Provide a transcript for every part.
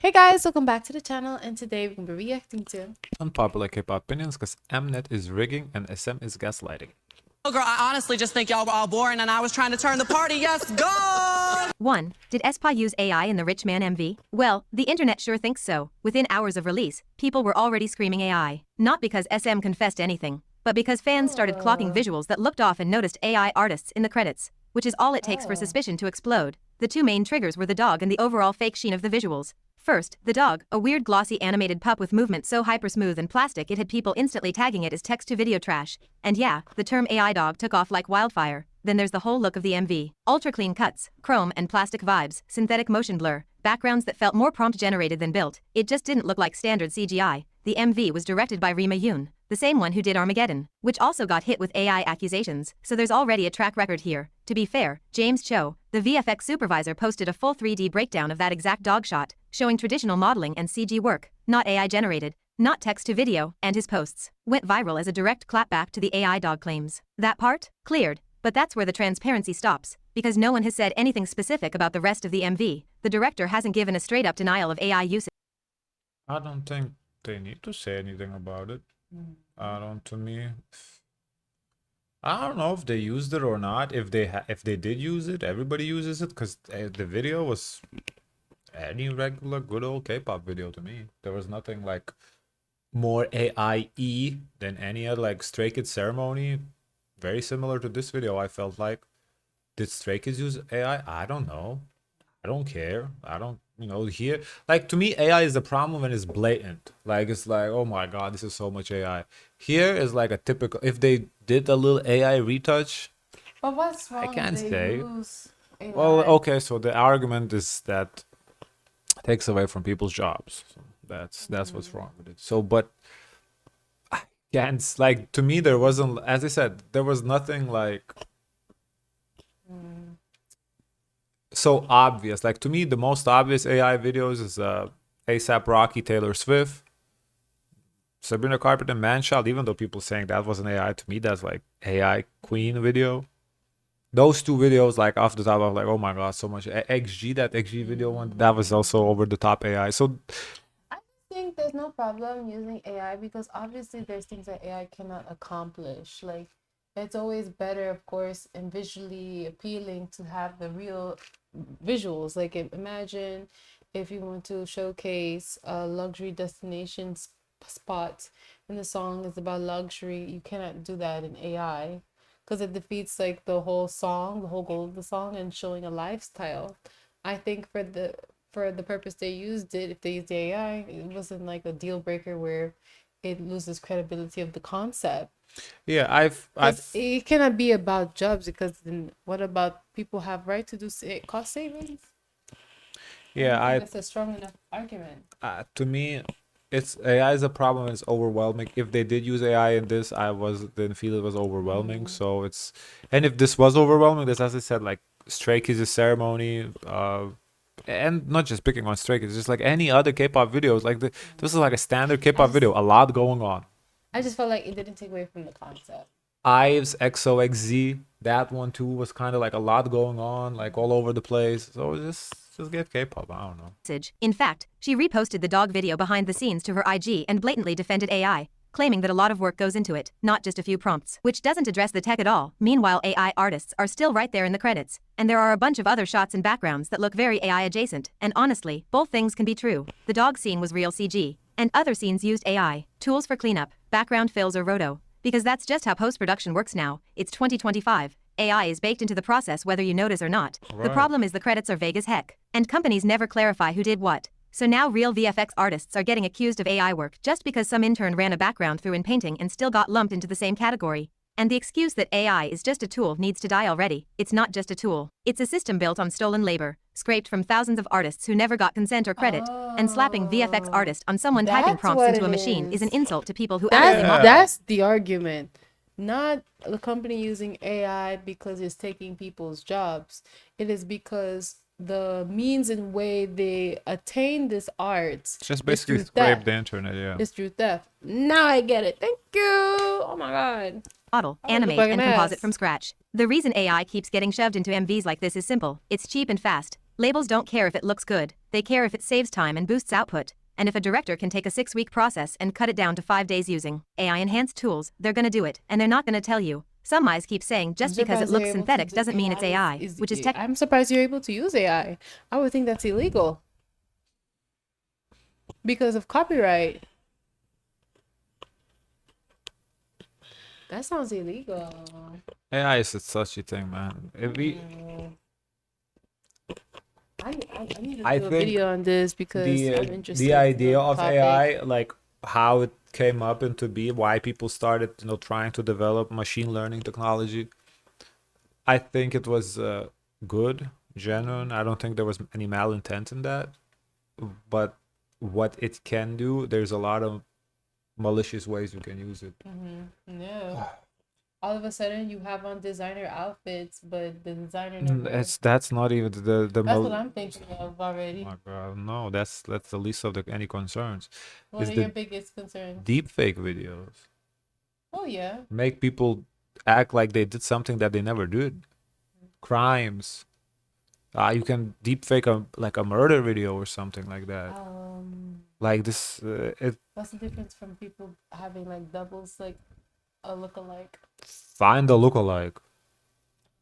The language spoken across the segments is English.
Hey guys, welcome back to the channel, and today we're going to be reacting to Unpopular K-pop opinions because Mnet is rigging and SM is gaslighting. Oh, girl, I honestly just think y'all were all boring and I was trying to turn the party. Yes, go! 1. Did aespa use AI in the Rich Man MV? Well, the internet sure thinks so. Within hours of release, people were already screaming AI. Not because SM confessed anything, but because fans started clocking visuals that looked off and noticed AI artists in the credits, which is all it takes for suspicion to explode. The two main triggers were the dog and the overall fake sheen of the visuals. First, the dog, a weird glossy animated pup with movement so hyper-smooth and plastic it had people instantly tagging it as text-to-video trash. And yeah, the term AI dog took off like wildfire. Then there's the whole look of the MV. Ultra-clean cuts, chrome and plastic vibes, synthetic motion blur, backgrounds that felt more prompt-generated than built. It just didn't look like standard CGI. The MV was directed by Rima Yoon, the same one who did Armageddon, which also got hit with AI accusations, so there's already a track record here. To be fair, James Cho, the VFX supervisor, posted a full 3D breakdown of that exact dog shot, showing traditional modeling and CG work, not AI generated, not text to video, and his posts went viral as a direct clapback to the AI dog claims. That part? Cleared. But that's where the transparency stops, because no one has said anything specific about the rest of the MV. The director hasn't given a straight-up denial of AI usage. I don't think they need to say anything about it. To me, I don't know if they used it or not. If they did use it, everybody uses it because the video was any regular good old K-pop video to me. There was nothing like more AI-y than any other like Stray Kids ceremony. Very similar to this video, I felt like. Did Stray Kids use AI? I don't know. I don't care. I don't, here. Like, to me, AI is the problem when it's blatant. Like, it's like, oh my God, this is so much AI. Here is like a typical, if they did a little AI retouch, But what's wrong? I can't if they say. use AI? Well, okay, so the argument is that it takes away from people's jobs. So that's what's wrong with it. So, but I can't, like, to me, there wasn't, as I said, there was nothing like so obvious. Like, to me, the most obvious AI videos is ASAP Rocky, Taylor Swift, Sabrina Carpenter, Manchild. Even though people saying that wasn't AI, to me that's like AI queen video. Those two videos, like off the top, I was like, oh my God, so much. XG, that XG video one, that was also over the top AI. So I think there's no problem using AI because obviously there's things that AI cannot accomplish. Like, it's always better, of course, and visually appealing to have the real visuals. Like, imagine if you want to showcase a luxury destination spot and the song is about luxury, you cannot do that in AI because it defeats like the whole song, the whole goal of the song, and showing a lifestyle. I think for the purpose they used it, if they used AI, it wasn't like a deal breaker where it loses credibility of the concept. yeah, It cannot be about jobs because then what about people have right to do cost savings? yeah, That's a strong enough argument. to me, it's AI is a problem. It's overwhelming. If they did use AI in this, didn't feel it was overwhelming. So it's, and if this was overwhelming, this, as I said, like Stray Kids' ceremony, and not just picking on Stray Kids, just like any other K-pop videos. Like this is like a standard K-pop video. A lot going on. I just felt like it didn't take away from the concept. Ives, XOXZ, that one too was kind of like a lot going on, like all over the place. So just get K-pop. I don't know. In fact, she reposted the dog video behind the scenes to her IG and blatantly defended AI, claiming that a lot of work goes into it, not just a few prompts, which doesn't address the tech at all. Meanwhile, AI artists are still right there in the credits, and there are a bunch of other shots and backgrounds that look very AI adjacent, and honestly, both things can be true. The dog scene was real CG, and other scenes used AI, tools for cleanup, background fills or roto, because that's just how post-production works now. It's 2025. AI is baked into the process whether you notice or not. Right. The problem is the credits are vague as heck, and companies never clarify who did what. So now real VFX artists are getting accused of AI work just because some intern ran a background through in painting and still got lumped into the same category. And the excuse that AI is just a tool needs to die already. It's not just a tool. It's a system built on stolen labor, scraped from thousands of artists who never got consent or credit, and slapping VFX artist on someone typing That's prompts what into a it machine is an is. insult to people who actually mock. That's the argument. Not the company using AI because it's taking people's jobs. It is because the means and way they attain this art It's just is basically through scrape theft. the internet. Yeah. It's through theft. Now I get it. Thank you. Oh my God. Model, Oh, animate, fucking and composite ass. from scratch. The reason AI keeps getting shoved into MVs like this is simple. It's cheap and fast. Labels don't care if it looks good. They care if it saves time and boosts output. And if a director can take a 6-week process and cut it down to 5 days using AI-enhanced tools, they're gonna do it, and they're not gonna tell you. Some eyes keep saying just because it looks synthetic doesn't mean it's AI, which is tech. I'm surprised you're able to use AI. I would think that's illegal because of copyright. That sounds illegal. AI is such a thing, man. If we, I need to I do a think video on this because I'm interested. the idea in the of topic. AI, like how it came up into be, why people started, trying to develop machine learning technology. I think it was good, genuine. I don't think there was any malintent in that. But what it can do, there's a lot of malicious ways you can use it. No. All of a sudden, you have on designer outfits, but the designer never. That's not even the That's what I'm thinking of already. Oh my God, no, that's the least of any concerns. What Is are the your biggest concerns? deepfake videos Oh yeah. make people act like they did something that they never did. Crimes. You can deepfake a murder video or something like that. Like this, What's the difference from people having like doubles, like a lookalike? find a lookalike.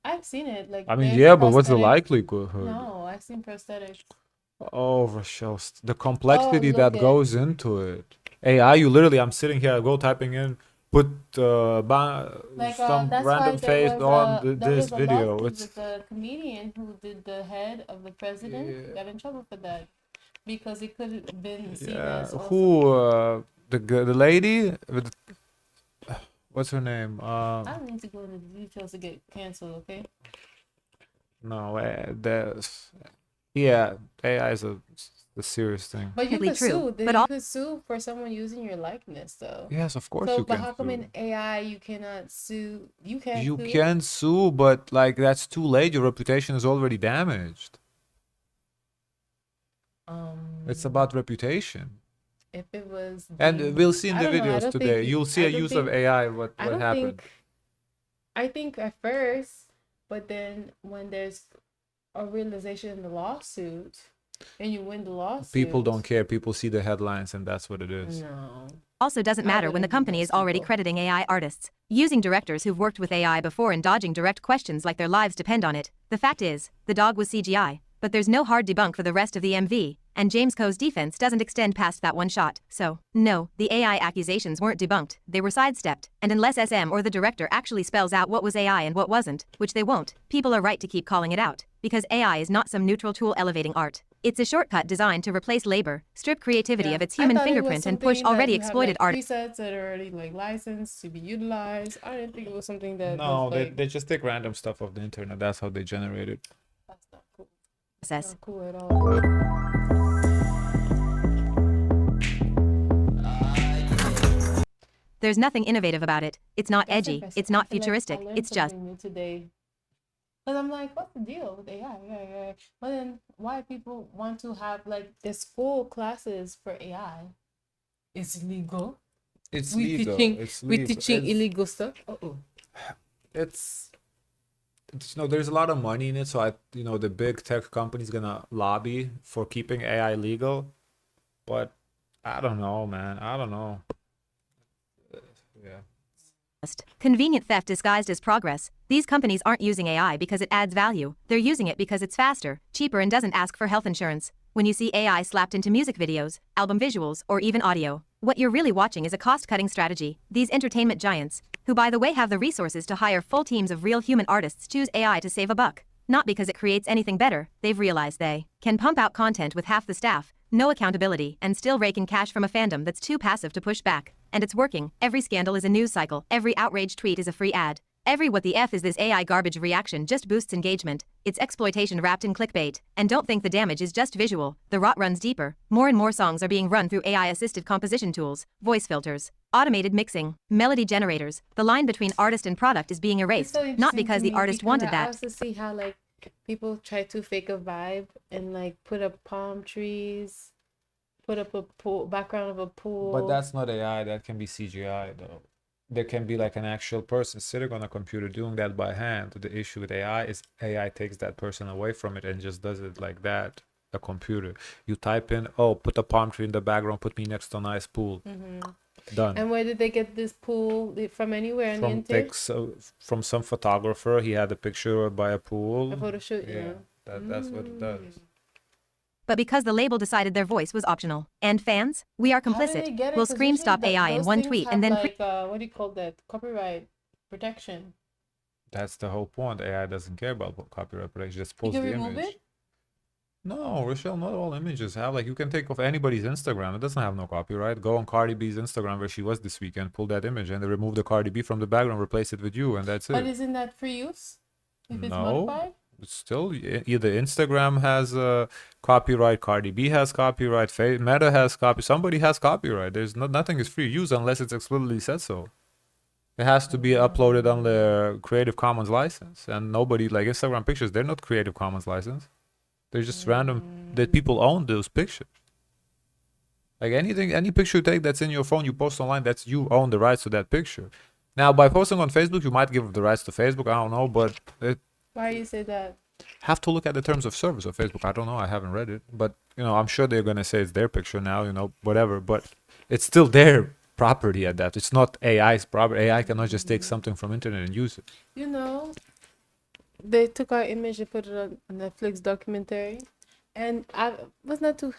I've seen it. Like I mean, there's yeah, but what's the prosthetics. likelihood? No, I've seen prosthetics. Oh, Rochelle, the complexity look that at- goes into it. AI, you literally, I'm sitting here, I go typing in, put Like some that's random why face on there this was a video. lawsuit It's with the comedian who did the head of the president Yeah. got in trouble for that because it could have been seen yeah, as also- who the lady with what's her name? I don't need to go into the details to get canceled, okay? No, yeah, AI is a serious thing. But you Technically could true, sue. but You all- could sue for someone using your likeness, though. Yes, of course So, you but can how come sue. in AI you cannot sue? You can't. You sue? can sue, but like that's too late. Your reputation is already damaged. It's about reputation. If it was. And deemed- we'll see in I the don't know, I videos don't today. think You'll see I a don't use of think- AI. What I don't happened? think. I think at first, but then when there's a realization in the lawsuit, and you win the lawsuit, People don't care. People see the headlines, and that's what it is. No. Also doesn't I matter when the wouldn't do company those is already people. crediting AI artists, using directors who've worked with AI before and dodging direct questions like their lives depend on it. The fact is, the dog was CGI, but there's no hard debunk for the rest of the MV, and James Coe's defense doesn't extend past that one shot. So, no, the AI accusations weren't debunked, they were sidestepped, and unless SM or the director actually spells out what was AI and what wasn't, which they won't, people are right to keep calling it out, because AI is not some neutral tool elevating art. It's a shortcut designed to replace labor, strip creativity Yeah. of its I human thought it was fingerprint, and push something that already you have, exploited like, art. presets that are already like licensed to be utilized. I didn't think it was something that No, was like they just take random stuff off the internet. That's how they generate it. that's not cool. Process. Not cool at all. There's nothing innovative about it. It's not That's edgy. impressive. It's not I feel like I futuristic. learned It's just something new today. Cause I'm like, what's the deal with AI? Yeah. But then why people want to have like the school classes for AI? It's illegal. It's We legal. teaching It's we legal. teaching It's- illegal stuff. Oh. it's there's a lot of money in it, so the big tech companies gonna lobby for keeping AI legal, but I don't know, man. I don't know. Yeah. convenient theft disguised as progress. These companies aren't using AI because it adds value. They're using it because it's faster, cheaper, and doesn't ask for health insurance. When you see AI slapped into music videos, album visuals, or even audio, what you're really watching is a cost-cutting strategy. These entertainment giants, who by the way have the resources to hire full teams of real human artists, choose AI to save a buck. Not because it creates anything better, they've realized they can pump out content with half the staff, no accountability, and still rake in cash from a fandom that's too passive to push back. And it's working. Every scandal is a news cycle, every outrage tweet is a free ad. Every what the F is this AI garbage reaction just boosts engagement. It's exploitation wrapped in clickbait. And don't think the damage is just visual. The rot runs deeper. More and more songs are being run through AI-assisted composition tools, voice filters, automated mixing, melody generators. The line between artist and product is being erased, not because the artist wanted I that. also see how like people try to fake a vibe and like put up palm trees, put up a pool background of a pool. But that's not AI. That can be CGI, though. There can be like an actual person sitting on a computer doing that by hand. The issue with AI is AI takes that person away from it and just does it like that. a computer. You type in, oh, put a palm tree in the background, put me next to a nice pool. Done. And where did they get this pool? From anywhere on the internet? From some photographer. He had a picture by a pool. A photo shoot, Yeah, that's what it does. But because the label decided their voice was optional. And fans, we are How did they complicit. get it? We'll 'Cause scream usually stop AI in those one things tweet have and then like what do you call that? Copyright protection. That's the whole point. AI doesn't care about what copyright protection. Just You post can the remove image. it? No, Rochelle, not all images have. Like, you can take off anybody's Instagram. It doesn't have no copyright. Go on Cardi B's Instagram where she was this weekend, pull that image, and they remove the Cardi B from the background, replace it with you, and that's But it. isn't that for use? If it's No. modified? It's still either Instagram has copyright, Cardi B has copyright, Meta has copy. Somebody has copyright. There's nothing is free use unless it's explicitly said so. It has to be uploaded on the Creative Commons license, and nobody like Instagram pictures. They're not Creative Commons license. They're just random that people own those pictures. Like anything, any picture you take that's in your phone, you post online. That's you own the rights to that picture. Now, by posting on Facebook, you might give the rights to Facebook. I don't know, but it Why do you say that? have to look at the terms of service of Facebook. I don't know. I haven't read it, but I'm sure they're gonna say it's their picture now. Whatever. But it's still their property at that. It's not AI's property. AI cannot just take something from internet and use it. They took our image and put it on a Netflix documentary, and I was not too.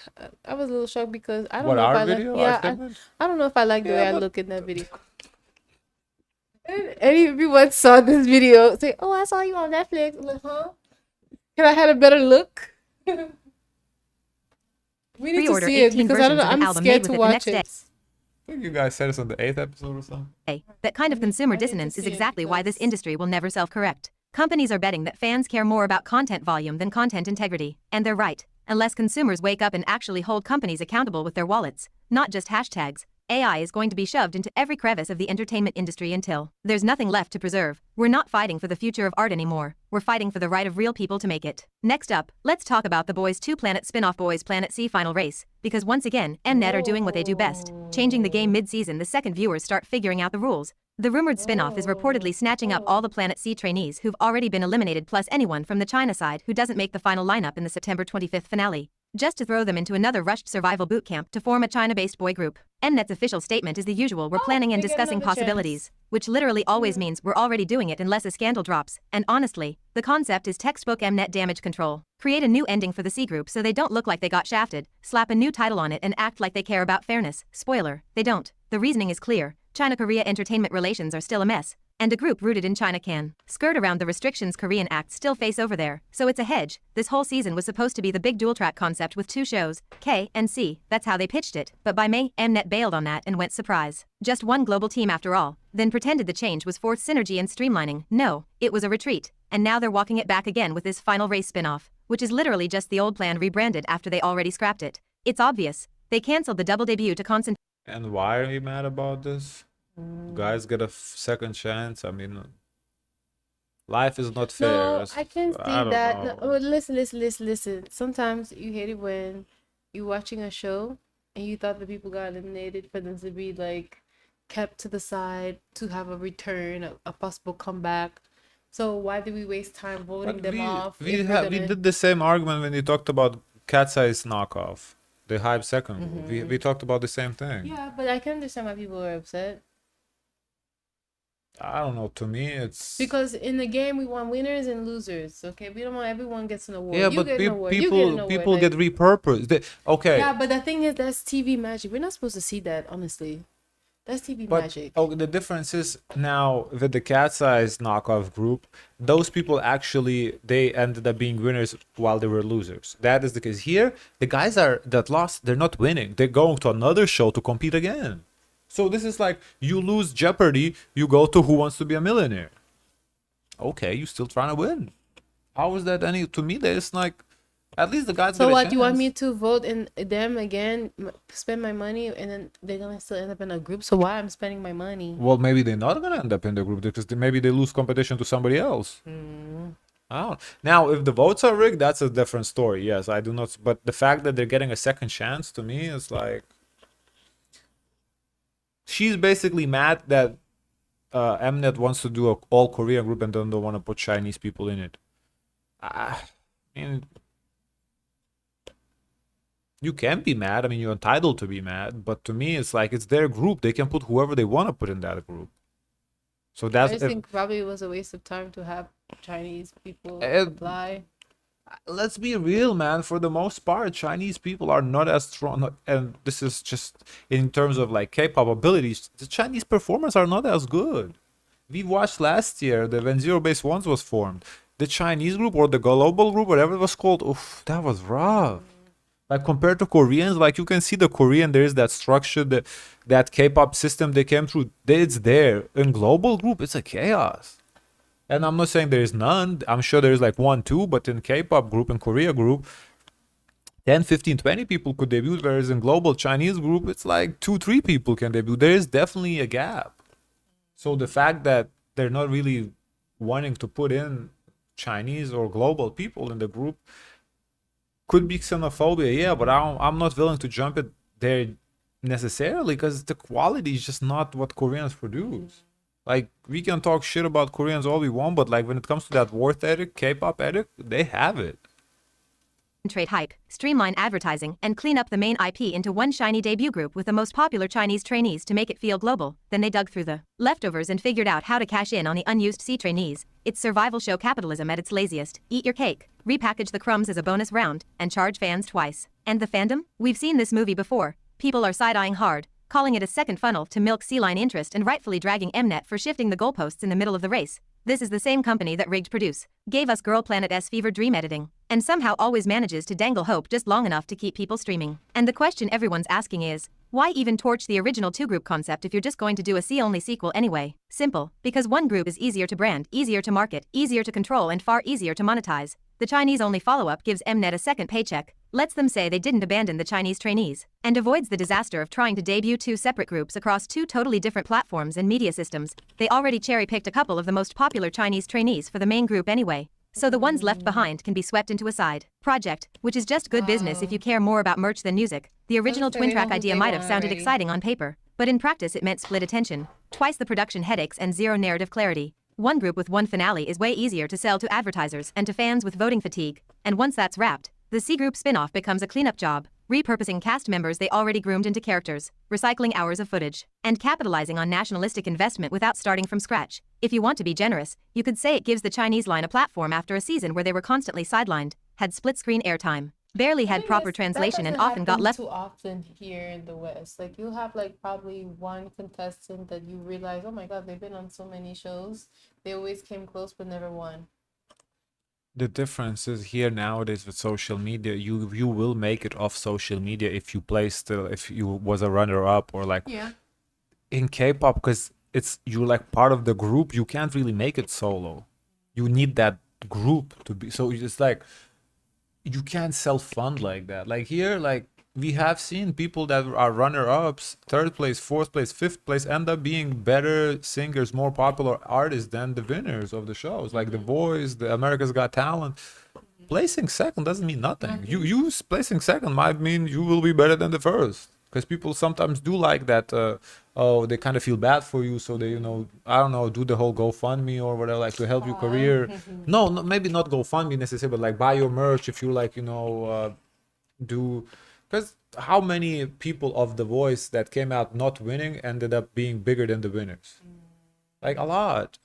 I was a little shocked because I don't What, know if our I like. video? Yeah, Our segment? I don't know if I like the Yeah, way I but- look in that video. And everyone saw this video, say, "Oh, I saw you on Netflix." I'm like, huh? Can I had a better look? We need to Pre-order see it 18 because I don't versions know. of an I'm album scared made to with it the watch next day. it. I think you guys said it's on the 8th episode or something. That kind of consumer I need to dissonance is see it exactly why this because- industry will never self-correct. Companies are betting that fans care more about content volume than content integrity, and they're right. Unless consumers wake up and actually hold companies accountable with their wallets, not just hashtags, AI is going to be shoved into every crevice of the entertainment industry until there's nothing left to preserve. We're not fighting for the future of art anymore. We're fighting for the right of real people to make it. Next up, let's talk about the Boys 2 Planet spin-off Boys Planet C final race, because once again, Mnet are doing what they do best, changing the game mid-season the second viewers start figuring out the rules. The rumored spin-off is reportedly snatching up all the Planet C trainees who've already been eliminated plus anyone from the China side who doesn't make the final lineup in the September 25th finale, just to throw them into another rushed survival boot camp to form a China-based boy group. Mnet's official statement is the usual, we're planning and they get discussing another possibilities, which literally always means we're already doing it unless a scandal drops, and honestly, the concept is textbook Mnet damage control. Create a new ending for the C group so they don't look like they got shafted, slap a new title on it and act like they care about fairness. Spoiler, they don't. The reasoning is clear. China-Korea entertainment relations are still a mess, and a group rooted in China can skirt around the restrictions Korean acts still face over there, so it's a hedge. This whole season was supposed to be the big dual-track concept with 2 shows, K and C, that's how they pitched it, but by May, Mnet bailed on that and went surprise. Just one global team after all, then pretended the change was forced synergy and streamlining. No, it was a retreat, and now they're walking it back again with this final race spin-off, which is literally just the old plan rebranded after they already scrapped it. It's obvious. They cancelled the double debut to concentrate. And why are you mad about this? Guys get a second chance. I mean, life is not fair. No, I can see I don't that. know. No, oh, listen. Sometimes you hate it when you're watching a show and you thought the people got eliminated for them to be like kept to the side to have a return, a possible comeback. So why did we waste time voting But them off? we if we're gonna- did the same argument when you talked about Cat's Eyes knockoff, the hype second. We talked about the same thing. Yeah, but I can understand why people are upset. I don't know. To me, it's Because in the game we want winners and losers. Okay, we don't want everyone gets an award. yeah, You but get an award. You get an award. people Like- get repurposed. Okay, Yeah, but the thing is, that's TV magic. We're not supposed to see that, honestly. That's TV but magic. the difference is now with the Cat's Eyes knockoff group, those people actually they ended up being winners while they were losers. That is the case here. The guys that lost, they're not winning. They're going to another show to compete again. So this is like you lose Jeopardy, you go to Who Wants to Be a Millionaire. Okay, you still trying to win. How is that any to me? There's like at least the guys. So get a what? You want chance. me to vote in them again, spend my money, and then they're gonna still end up in a group? So why I'm spending my money? Well, maybe they're not gonna end up in the group because maybe they lose competition to somebody else. I don't. Now, if the votes are rigged, that's a different story. Yes, I do not. But the fact that they're getting a second chance to me is like she's basically mad that Mnet wants to do an all Korean group and then don't want to put Chinese people in it. I mean, You can be mad. I mean, you're entitled to be mad. But to me, it's like it's their group. They can put whoever they want to put in that group. So I that's just think probably it was a waste of time to have Chinese people if, apply. let's be real, man. For the most part, Chinese people are not as strong. And this is just in terms of like K-pop abilities. The Chinese performers are not as good. We watched last year when Zero Base Ones was formed. The Chinese group or the global group, whatever it was called, oof, that was rough. Like compared to Koreans, like you can see the Korean, there is that structure, that K-pop system they came through. It's there. In global group, it's a chaos. And I'm not saying there is none. I'm sure there is like one, two, but in K-pop group and Korea group, 10, 15, 20 people could debut, whereas in global Chinese group, it's like 2, 3 people can debut. There is definitely a gap. So the fact that they're not really wanting to put in Chinese or global people in the group could be xenophobia, yeah, but I'm not willing to jump it there necessarily because the quality is just not what Koreans produce. Like we can talk shit about Koreans all we want, but like when it comes to that worth ethic, K-pop ethic, they have it. Trade hype, streamline advertising, and clean up the main IP into one shiny debut group with the most popular Chinese trainees to make it feel global. Then they dug through the leftovers and figured out how to cash in on the unused C trainees. It's survival show capitalism at its laziest. Eat your cake, repackage the crumbs as a bonus round, and charge fans twice. And the fandom? We've seen this movie before. People are side-eyeing hard, calling it a second funnel to milk C-line interest and rightfully dragging Mnet for shifting the goalposts in the middle of the race. This is the same company that rigged Produce, gave us Girl Planet's fever dream editing, and somehow always manages to dangle hope just long enough to keep people streaming. And the question everyone's asking is, why even torch the original two-group concept if you're just going to do a C-only sequel anyway? Simple, because one group is easier to brand, easier to market, easier to control and far easier to monetize. The Chinese-only follow-up gives Mnet a second paycheck, lets them say they didn't abandon the Chinese trainees, and avoids the disaster of trying to debut two separate groups across two totally different platforms and media systems. They already cherry-picked a couple of the most popular Chinese trainees for the main group anyway, so the ones left behind can be swept into a side project, which is just good business if you care more about merch than music. The original twin-track idea might have sounded exciting on paper, but in practice it meant split attention, twice the production headaches and zero narrative clarity. One group with one finale is way easier to sell to advertisers and to fans with voting fatigue, and once that's wrapped, the C Group spin-off becomes a cleanup job, repurposing cast members they already groomed into characters, recycling hours of footage, and capitalizing on nationalistic investment without starting from scratch. If you want to be generous, you could say it gives the Chinese line a platform after a season where they were constantly sidelined, had split-screen airtime, barely had proper translation and often got left too often here in the West. Like you'll have like probably one contestant that you realize, oh my God, they've been on so many shows. They always came close but never won. The difference is here nowadays with social media, you will make it off social media if you play still, if you was a runner up or like in K-pop, because it's you like part of the group, you can't really make it solo. You need that group to be, so it's like you can't self-fund like that. Like here, like we have seen people that are runner-ups, third place, fourth place, fifth place, end up being better singers, more popular artists than the winners of the shows, like The Voice, the America's Got Talent. Placing second doesn't mean nothing. You placing second might mean you will be better than the first, because people sometimes do like that. Oh, they kind of feel bad for you, so they, you know, I don't know, do the whole GoFundMe or whatever, like to help your career. No, maybe not GoFundMe necessarily, but like buy your merch if you like, you know, do. Because how many people of The Voice that came out not winning ended up being bigger than the winners? Like a lot.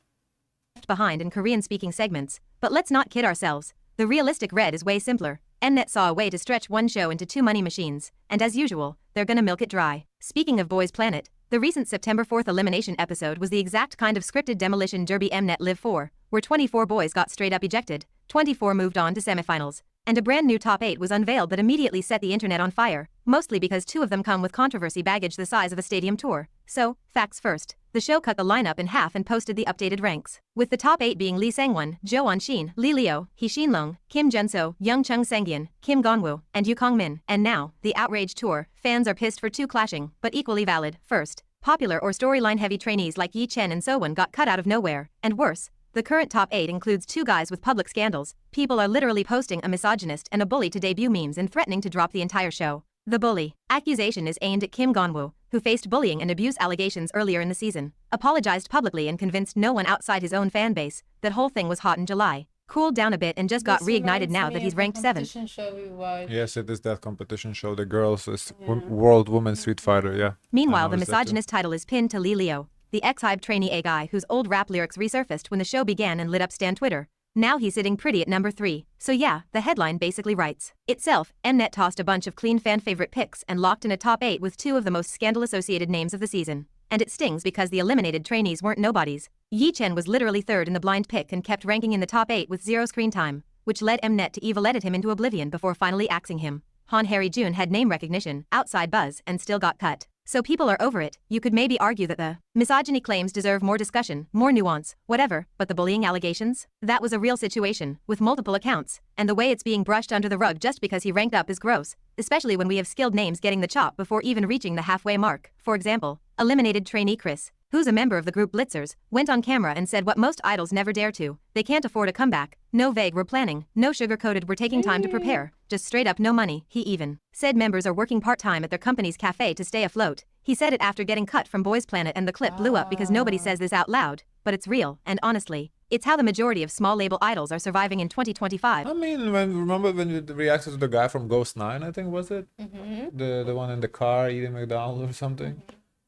behind in Korean-speaking segments, but let's not kid ourselves. The realistic red is way simpler. Mnet saw a way to stretch one show into two money machines, and as usual, they're gonna milk it dry. Speaking of Boys Planet, the recent September 4th elimination episode was the exact kind of scripted demolition derby Mnet lived for, where 24 boys got straight up ejected, 24 moved on to semifinals, and a brand new top 8 was unveiled that immediately set the internet on fire, mostly because 2 of them come with controversy baggage the size of a stadium tour. So, facts first. The show cut the lineup in half and posted the updated ranks, with the top 8 being Lee Sang-won, Jo Won-shin, Lee Leo, Hee Shin-long, Kim Jun-so, Young Chung Sang-yeon, Kim Gon-woo, and Yu Kong-min. And now, the outrage tour. Fans are pissed for 2 clashing, but equally valid. First, popular or storyline-heavy trainees like Yi Chen and So-won got cut out of nowhere, and worse, the current top 8 includes 2 guys with public scandals. People are literally posting a misogynist and a bully to debut memes and threatening to drop the entire show. The bully accusation is aimed at Kim Gon-woo, who faced bullying and abuse allegations earlier in the season, apologized publicly and convinced no one outside his own fan base. That whole thing was hot in July. cooled down a bit and just got This reignited reminds now me that he's of the ranked 7th. competition show we watched. Yes, it is that competition show, the girls Yeah. World Women's Street Fighter. Yeah. Meanwhile, I the noticed that too. misogynist title is pinned to Leo, the ex-Hybe trainee A guy whose old rap lyrics resurfaced when the show began and lit up Stan Twitter. Now he's sitting pretty at number 3. So yeah, the headline basically writes itself. Mnet tossed a bunch of clean fan favorite picks and locked in a top 8 with 2 of the most scandal-associated names of the season. And it stings because the eliminated trainees weren't nobodies. Yi Chen was literally 3rd in the blind pick and kept ranking in the top 8 with 0 screen time, which led Mnet to evil edit him into oblivion before finally axing him. Han Harry Jun had name recognition, outside buzz, and still got cut. So people are over it. You could maybe argue that the misogyny claims deserve more discussion, more nuance, whatever, but the bullying allegations? That was a real situation, with multiple accounts, and the way it's being brushed under the rug just because he ranked up is gross, especially when we have skilled names getting the chop before even reaching the halfway mark. For example, eliminated trainee Chris, who's a member of the group Blitzers, went on camera and said what most idols never dare to: they can't afford a comeback, no vague we're planning, no sugar-coated we're taking time to prepare, just straight up no money. He even said members are working part-time at their company's cafe to stay afloat. He said it after getting cut from Boys Planet and the clip blew up because nobody says this out loud, but it's real, and honestly, it's how the majority of small label idols are surviving in 2025. I mean, remember when you reacted to the guy from Ghost 9, I think, was it? The one in the car eating McDonald's or something?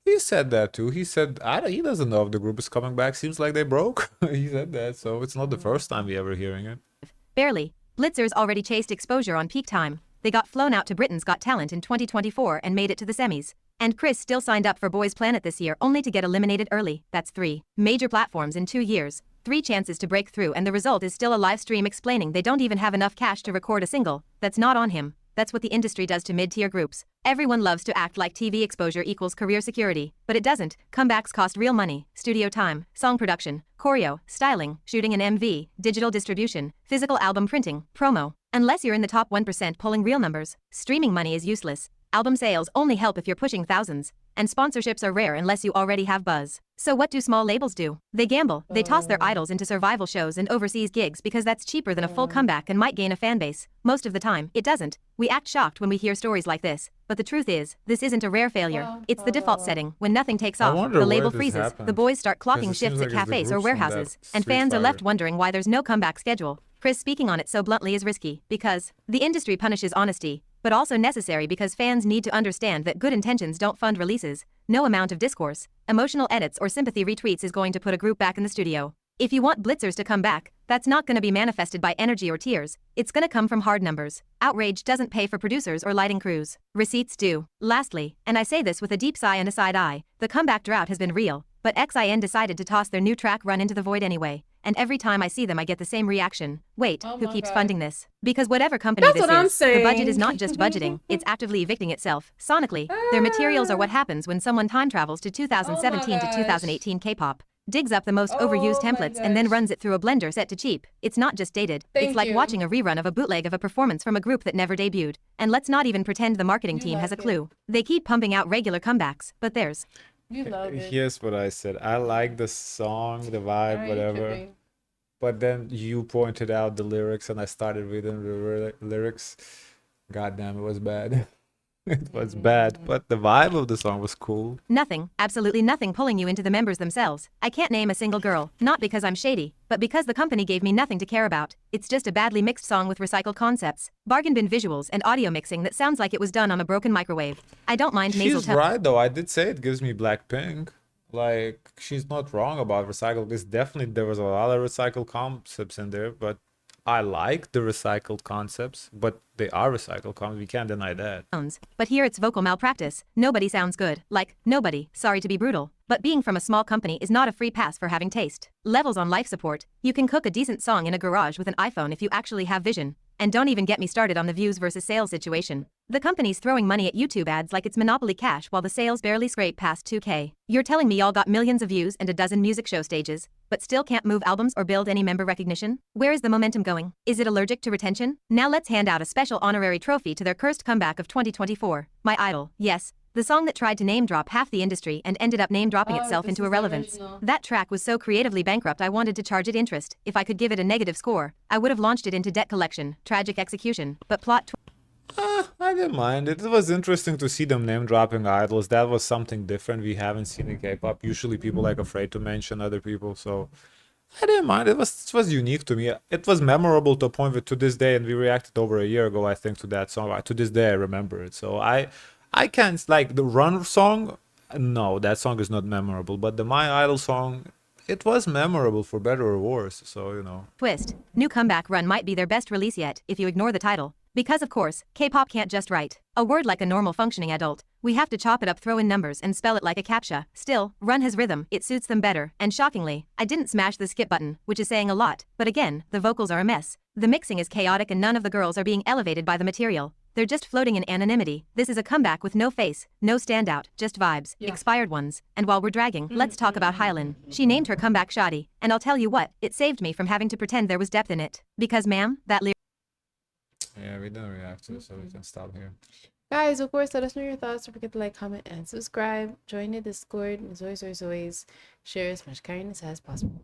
He said that too. He said, he doesn't know if the group is coming back. Seems like they broke. He said that, so it's not the first time we ever hearing it. Barely. Blitzers already chased exposure on peak time. They got flown out to Britain's Got Talent in 2024 and made it to the semis. And Chris still signed up for Boys Planet this year only to get eliminated early. That's 3 major platforms in 2 years, 3 chances to break through, and the result is still a live stream explaining they don't even have enough cash to record a single. That's not on him. That's what the industry does to mid-tier groups. Everyone loves to act like TV exposure equals career security, but it doesn't. Comebacks cost real money: studio time, song production, choreo, styling, shooting an MV, digital distribution, physical album printing, promo. Unless you're in the top 1% pulling real numbers, streaming money is useless. Album sales only help if you're pushing thousands, and sponsorships are rare unless you already have buzz. So what do small labels do? They gamble. They toss their idols into survival shows and overseas gigs because that's cheaper than a full comeback and might gain a fan base. Most of the time, it doesn't. We act shocked when we hear stories like this, but the truth is, this isn't a rare failure. It's the default setting. When nothing takes I off, wonder the where label this freezes, happened, the boys start 'cause clocking it shifts seems at like it's the cafes or groups from that warehouses, and Street fans are left Fighter. wondering why there's no comeback schedule. Chris speaking on it so bluntly is risky, because the industry punishes honesty, but also necessary because fans need to understand that good intentions don't fund releases. No amount of discourse, emotional edits, or sympathy retweets is going to put a group back in the studio. If you want Blitzers to come back, that's not going to be manifested by energy or tears. It's going to come from hard numbers. Outrage doesn't pay for producers or lighting crews. Receipts do. Lastly, and I say this with a deep sigh and a side eye, the comeback drought has been real, but XIN decided to toss their new track Run Into the Void anyway. And every time I see them I get the same reaction. Wait, Oh who my keeps God. funding this? Because whatever company That's this what I'm is, the budget saying. is not just budgeting, it's actively evicting itself. Sonically, their materials are what happens when someone time travels to 2017 to gosh. 2018 K-pop, digs up the most Oh overused my templates and then gosh. runs it through a blender set to cheap. It's not just dated, it's Thank like you. watching a rerun of a bootleg of a performance from a group that never debuted. And let's not even pretend the marketing You team has a like it. clue. They keep pumping out regular comebacks, but there's You love it. Here's what I said. I like the song, the Why vibe, are you whatever. tripping? But then you pointed out the lyrics, and I started reading the lyrics. Goddamn, it was bad. It was bad, but the vibe of the song was cool. nothing, absolutely nothing pulling you into the members themselves. I can't name a single girl, not because I'm shady, but because the company gave me nothing to care about. It's just a badly mixed song with recycled concepts, bargain bin visuals, and audio mixing that sounds like it was done on a broken microwave. I don't mind nasal She's tone. right though. I did say it gives me Blackpink. Like, she's not wrong about recycled. It's definitely, there was a lot of recycled concepts in there, but I like the recycled concepts, but they are recycled concepts. We can't deny that. Sounds. But here it's vocal malpractice. Nobody sounds good. Like, nobody. Sorry to be brutal. But being from a small company is not a free pass for having taste. Levels on life support. You can cook a decent song in a garage with an iPhone if you actually have vision. And don't even get me started on the views versus sales situation. The company's throwing money at YouTube ads like it's Monopoly cash while the sales barely scrape past 2K. You're telling me y'all got millions of views and a dozen music show stages, but still can't move albums or build any member recognition? Where is the momentum going? Is it allergic to retention? Now let's hand out a special honorary trophy to their cursed comeback of 2024. My idol, yes. The song that tried to name drop half the industry and ended up name dropping Oh, itself this into is the irrelevance. original. That track was so creatively bankrupt I wanted to charge it interest. If I could give it a negative score, I would have launched it into debt collection, tragic execution. But plot I didn't mind it. It was interesting to see them name dropping idols. That was something different we haven't seen in K-pop. Usually people like afraid to mention other people, so I didn't mind. It was unique to me. It was memorable to a point that to this day, and we reacted over a year ago, I think, to that song. To this day, I remember it. So I can't like the Run song. No, that song is not memorable. But the My Idol song, it was memorable for better or worse. So you know. Twist. New Comeback Run might be their best release yet, if you ignore the title. Because of course, K-pop can't just write a word like a normal functioning adult. We have to chop it up, throw in numbers, and spell it like a captcha. Still, Run has rhythm, it suits them better, and shockingly, I didn't smash the skip button, which is saying a lot, but again, the vocals are a mess. The mixing is chaotic and none of the girls are being elevated by the material. They're just floating in anonymity. This is a comeback with no face, no standout, just vibes, expired ones. And while we're dragging, let's talk about Hylan. She named her comeback Shoddy, and I'll tell you what, it saved me from having to pretend there was depth in it. Because ma'am, that Yeah, we didn't react to it, so we can stop here. Guys, of course, let us know your thoughts. Don't forget to like, comment, and subscribe. Join the Discord. As always, share as much kindness as possible.